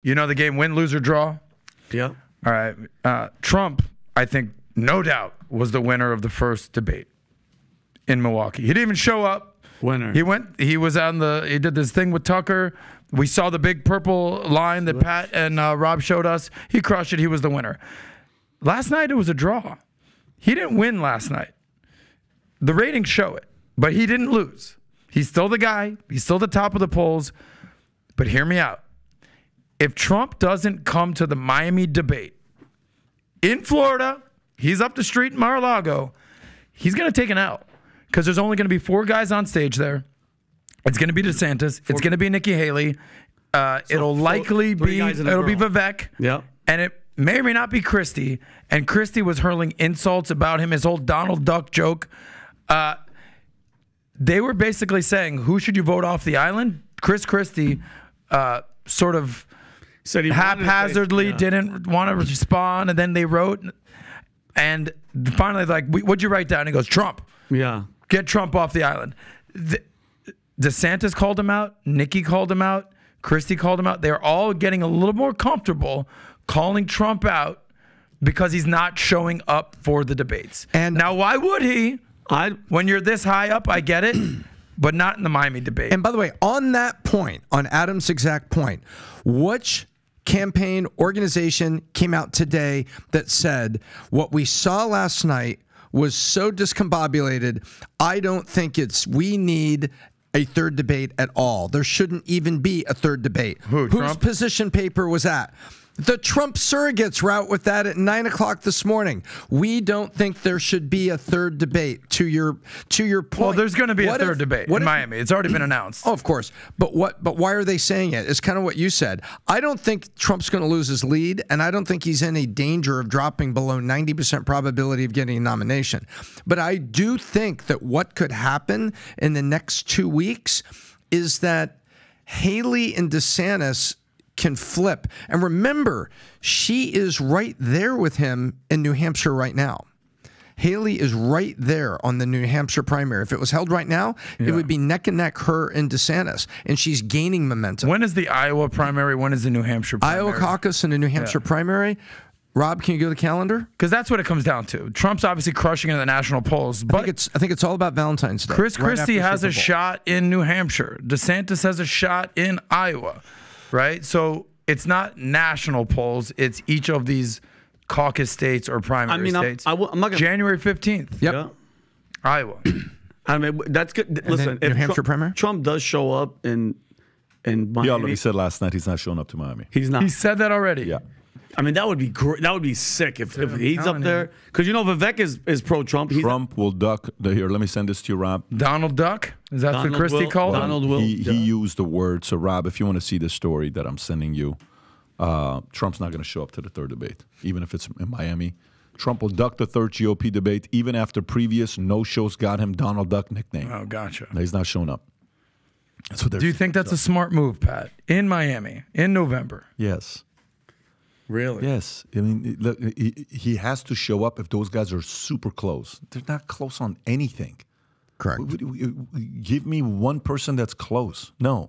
You know the game win, lose, or draw? Yeah. All right. Trump, I think, no doubt, was the winner of the first debate in Milwaukee. He didn't even show up. Winner. He was he did this thing with Tucker. We saw the big purple line that Pat and Rob showed us. He crushed it. He was the winner. Last night, it was a draw. He didn't win last night. The ratings show it, but he didn't lose. He's still the guy. He's still the top of the polls. But hear me out. If Trump doesn't come to the Miami debate in Florida, he's up the street in Mar-a-Lago, he's going to take an L because there's only going to be 4 guys on stage there. It's going to be DeSantis. It's going to be Nikki Haley. It'll likely be Vivek. Yeah. And it may or may not be Christie. And Christie was hurling insults about him, his whole Donald Duck joke. They were basically saying, who should you vote off the island? Chris Christie sort of said he haphazardly didn't want to respond, and then they wrote, and finally, like, what'd you write down? And he goes, Trump. Yeah. Get Trump off the island. DeSantis called him out. Nikki called him out. Christie called him out. They're all getting a little more comfortable calling Trump out because he's not showing up for the debates. And now, why would he? When you're this high up, I get it. But not in the Miami debate. And by the way, on that point, on Adam's exact point, which campaign organization came out today that said what we saw last night was so discombobulated, I don't think we need a third debate at all. There shouldn't even be a third debate. Whose position paper was that? The Trump surrogates were out with that at 9 o'clock this morning. We don't think there should be a third debate. To your point. Well, there's going to be a third debate in Miami. It's already been announced. Oh, of course. But why are they saying it? It's kind of what you said. I don't think Trump's going to lose his lead, and I don't think he's in any danger of dropping below 90% probability of getting a nomination. But I do think that what could happen in the next 2 weeks is that Haley and DeSantis can flip. And remember, she is right there with him in New Hampshire right now. Haley is right there on the New Hampshire primary. If it was held right now, it would be neck and neck, her and DeSantis. And she's gaining momentum. When is the Iowa primary? When is the New Hampshire primary? Iowa caucus and the New Hampshire primary. Rob, can you go to the calendar? Because that's what it comes down to. Trump's obviously crushing in the national polls. But I think it's all about Valentine's Day. Chris Christie has a shot in New Hampshire. DeSantis has a shot in Iowa. Right? So it's not national polls. It's each of these caucus states or primary states. I'm not gonna, January 15th. Yep. Yeah. Iowa. I mean, that's good. Listen, New Hampshire primary? Trump does show up in Miami. He already said last night he's not showing up to Miami. He's not. He said that already. Yeah. I mean, that would be great. That would be sick if he's up there. Because, Vivek is pro-Trump. Trump will duck. Here, let me send this to you, Rob. Donald Duck? Is that what Christie called him? Donald will. He used the word. So, Rob, if you want to see the story that I'm sending you, Trump's not going to show up to the third debate, even if it's in Miami. Trump will duck the third GOP debate, even after previous no-shows got him Donald Duck nickname. Oh, gotcha. He's not showing up. That's what. Do you think that's a smart move, Pat? In Miami, in November? Yes. Really? Yes. I mean, look, he has to show up if those guys are super close. They're not close on anything. Correct. Give me one person that's close. No.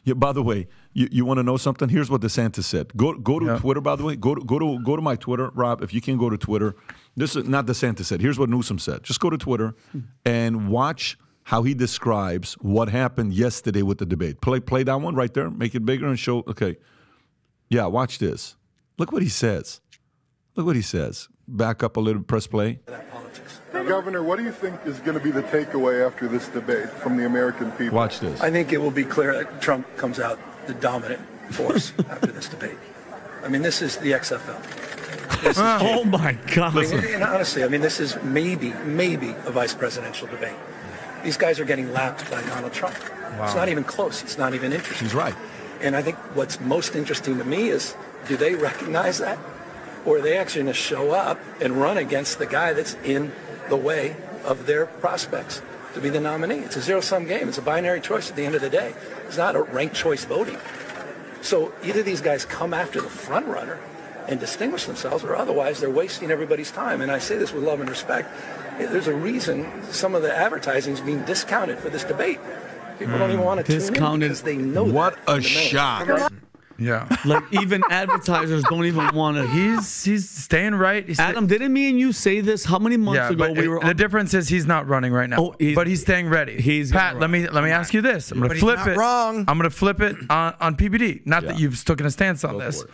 Yeah, by the way, you want to know something? Here's what DeSantis said. Go to Twitter, by the way. Go to my Twitter, Rob, if you can go to Twitter. This is not DeSantis said. Here's what Newsom said. Just go to Twitter and watch how he describes what happened yesterday with the debate. Play that one right there. Make it bigger and show. Okay. Yeah, watch this. Look what he says. Look what he says. Back up a little, press play. Governor, what do you think is going to be the takeaway after this debate from the American people? Watch this. I think it will be clear that Trump comes out the dominant force after this debate. I mean, this is the XFL. This is oh, my God. And honestly, I mean, this is maybe a vice presidential debate. These guys are getting lapped by Donald Trump. Wow. It's not even close. It's not even interesting. He's right. And I think what's most interesting to me is, do they recognize that? Or are they actually going to show up and run against the guy that's in the way of their prospects to be the nominee? It's a zero-sum game. It's a binary choice at the end of the day. It's not a ranked choice voting. So either these guys come after the front runner and distinguish themselves, or otherwise they're wasting everybody's time. And I say this with love and respect. There's a reason some of the advertising is being discounted for this debate. People don't even want to tune in because they know what that a shot. Yeah. Like even advertisers don't even want to. He's staying right. Adam, didn't me and you say this? How many months ago we were? The difference is he's not running right now. But he's staying ready. Pat, let me ask you this. I'm gonna flip it. Wrong. I'm gonna flip it on PBD. Not that you've taken a stance on this.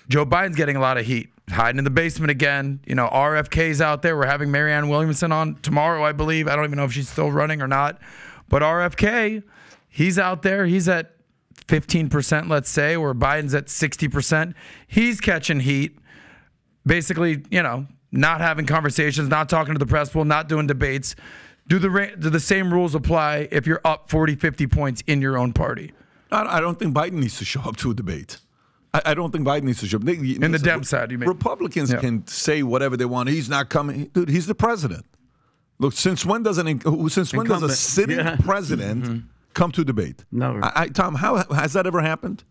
Joe Biden's getting a lot of heat. Hiding in the basement again. You know, RFK's out there. We're having Marianne Williamson on tomorrow, I believe. I don't even know if she's still running or not. But RFK, he's out there. He's at 15%, let's say, where Biden's at 60%. He's catching heat. Basically, you know, not having conversations, not talking to the press pool, not doing debates. Do the same rules apply if you're up 40, 50 points in your own party? I don't think Biden needs to show up to a debate. I don't think Biden needs to show up. In the Dem side, you mean? Republicans can say whatever they want. He's not coming. Dude, he's the president. Look, since when does a sitting president come to debate? Never. Tom, how has that ever happened?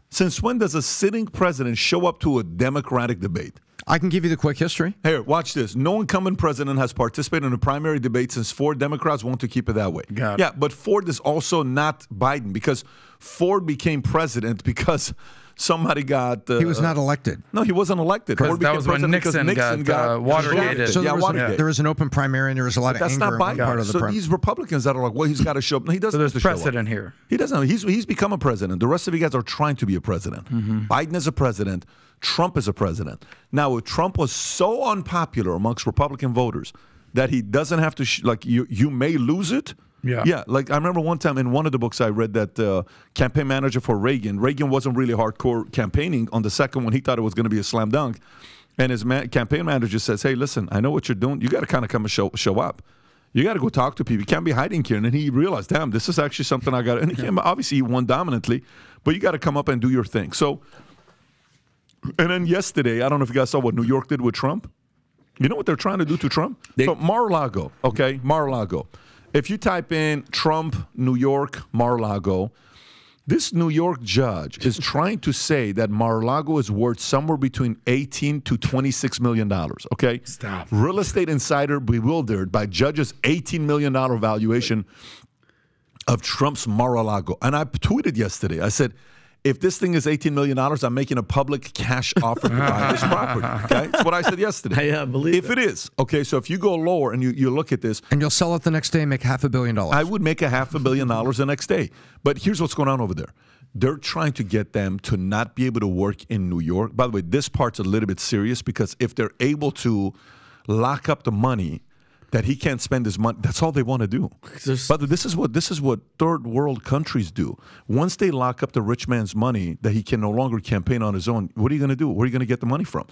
Since when does a sitting president show up to a Democratic debate? I can give you the quick history. Here, watch this. No incumbent president has participated in a primary debate since Ford. Democrats want to keep it that way. Got it. Yeah, but Ford is also not Biden because Ford became president because somebody got... he was not elected. No, he wasn't elected. That was when Nixon got Watergate. So there was an open primary and there was a lot of anger not Biden. part of the So these Republicans that are like, well, he's got to show up. No, he doesn't have to show up. There's precedent here. He doesn't. He's become a president. The rest of you guys are trying to be a president. Biden is a president. Trump is a president. Now, if Trump was so unpopular amongst Republican voters that he doesn't have to, like, you may lose it. Yeah. Like, I remember one time in one of the books I read that campaign manager for Reagan wasn't really hardcore campaigning. On the second one, he thought it was going to be a slam dunk. And his campaign manager says, hey, listen, I know what you're doing. You got to kind of come and show up. You got to go talk to people. You can't be hiding here. And then he realized, damn, this is actually something I got to. And he came, obviously, he won dominantly, but you got to come up and do your thing. So, and then yesterday, I don't know if you guys saw what New York did with Trump. You know what they're trying to do to Trump? So Mar-a-Lago, okay, Mar-a-Lago. If you type in Trump, New York, Mar-a-Lago, this New York judge is trying to say that Mar-a-Lago is worth somewhere between $18 to $26 million, okay? Stop. Real Estate Insider bewildered by judge's $18 million valuation of Trump's Mar-a-Lago. And I tweeted yesterday, I said, if this thing is $18 million, I'm making a public cash offer to buy this property. Okay, that's what I said yesterday. Yeah, I believe if it is. Okay, so if you go lower and you look at this. And you'll sell it the next day and make $500 million. I would make $500 million the next day. But here's what's going on over there. They're trying to get them to not be able to work in New York. By the way, this part's a little bit serious because if they're able to lock up the money that he can't spend his money. That's all they want to do. But this is what third world countries do. Once they lock up the rich man's money that he can no longer campaign on his own, what are you going to do? Where are you going to get the money from?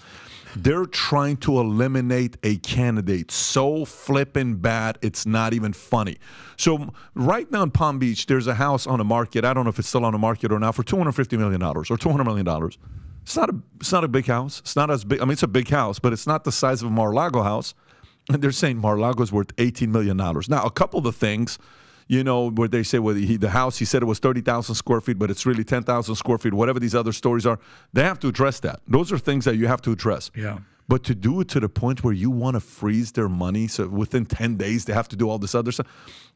They're trying to eliminate a candidate so flippin' bad, it's not even funny. So right now in Palm Beach, there's a house on the market. I don't know if it's still on the market or not for $250 million or $200 million. It's not a big house. It's not as big. I mean, it's a big house, but it's not the size of a Mar-a-Lago house. And they're saying Mar-a-Lago is worth $18 million. Now, a couple of the things, you know, where they say, well, the house, he said it was 30,000 square feet, but it's really 10,000 square feet, whatever these other stories are, they have to address that. Those are things that you have to address. Yeah. But to do it to the point where you want to freeze their money, so within 10 days they have to do all this other stuff.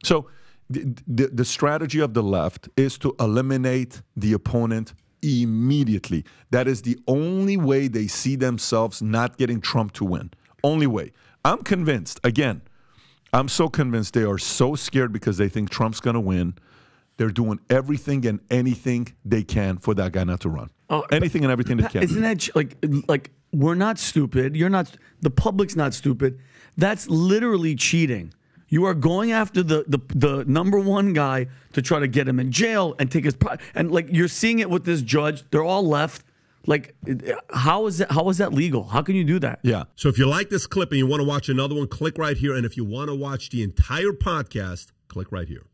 So the strategy of the left is to eliminate the opponent immediately. That is the only way they see themselves not getting Trump to win. Only way. I'm convinced, again, I'm so convinced they are so scared because they think Trump's going to win. They're doing everything and anything they can for that guy not to run. Anything and everything they can. Isn't that like we're not stupid? You're not. The public's not stupid. That's literally cheating. You are going after the number one guy to try to get him in jail and take his and like you're seeing it with this judge. They're all left. Like, how is that legal? How can you do that? Yeah. So if you like this clip and you want to watch another one, click right here. And if you want to watch the entire podcast, click right here.